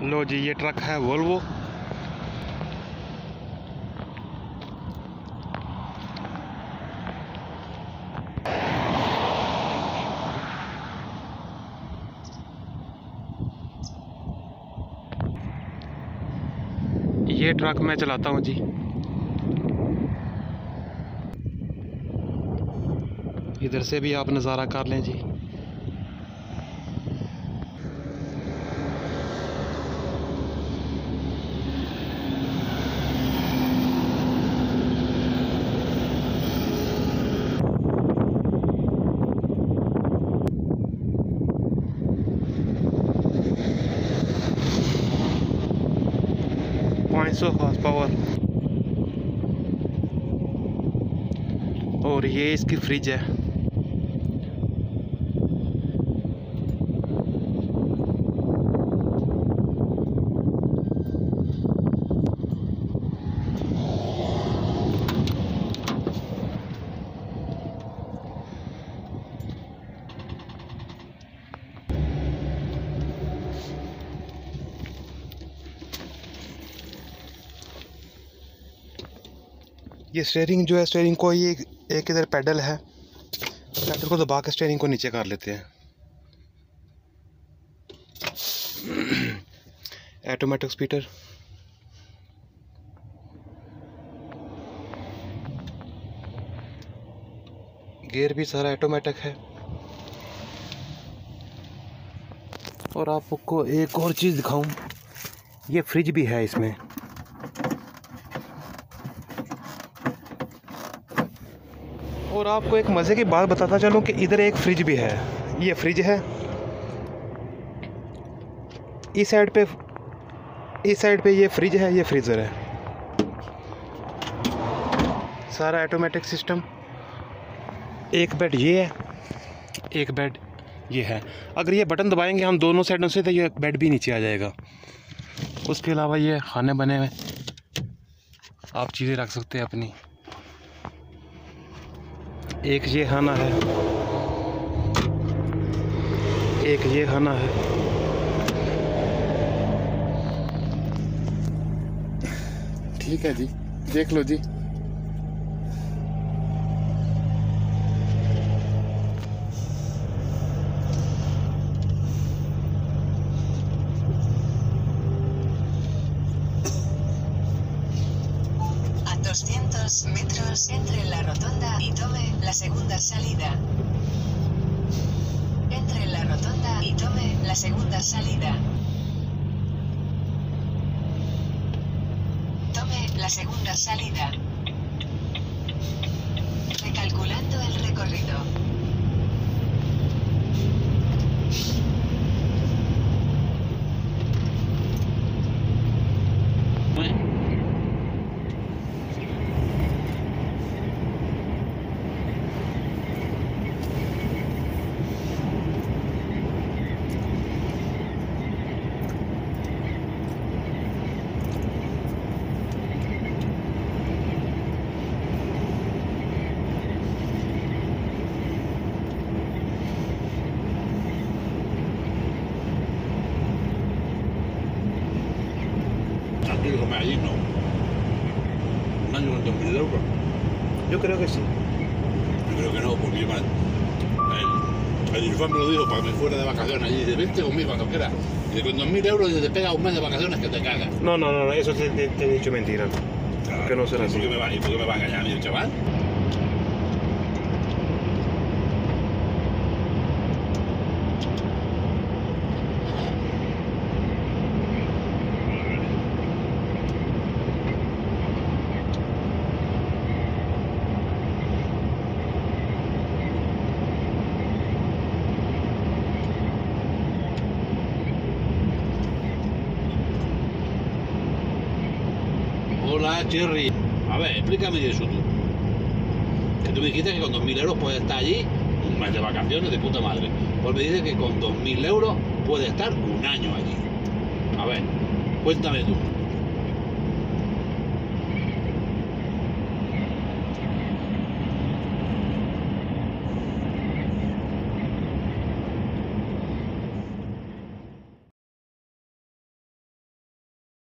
लो जी, ये ट्रक है वोल्वो। ये ट्रक मैं चलाता हूँ जी। इधर से भी आप नज़ारा कर लें जी। Horse power. और ये इसकी फ्रिज है। ये स्टीयरिंग जो है, स्टीयरिंग को ये एक इधर पैडल है, पैडल को दबा के स्टीयरिंग को नीचे कर लेते हैं। ऑटोमेटिक स्पीडर। गियर भी सारा ऑटोमेटिक है। और आपको एक और चीज़ दिखाऊं, ये फ्रिज भी है इसमें। और आपको एक मज़े की बात बताता चलूं कि इधर एक फ्रिज भी है। ये फ्रिज है, इस साइड पे ये फ्रिज है, ये फ्रीज़र है। सारा ऑटोमेटिक सिस्टम। एक बेड ये है, एक बेड ये है। अगर ये बटन दबाएंगे हम दोनों साइडों से तो ये बेड भी नीचे आ जाएगा। उसके अलावा ये खाने बने हुए, आप चीज़ें रख सकते हैं अपनी। एक ये खाना है, एक ये खाना है। ठीक है जी, देख लो जी। A 200 metros entre la rotonda y tome la segunda salida. Entre la rotonda y tome la segunda salida. Tome la segunda salida. Recalculando el recorrido. Aquí como allí no. Un año con 2.000 euros. Yo creo que sí. Yo creo que no, porque el Irfan me lo dijo para que me fuera de vacaciones allí. Dice, vente conmigo cuando quieras. Y con 2.000 euros y te pega un mes de vacaciones que te cagas. No, eso te he dicho mentira. Claro, Que no será así. ¿Y por qué me va a engañar a mí el chaval? Hola, Cherry. A ver, explícame eso tú. Que tú me dijiste que con 2.000 euros puedes estar allí un mes de vacaciones de puta madre. Pues me dices que con 2.000 euros puedes estar un año allí. A ver, cuéntame tú.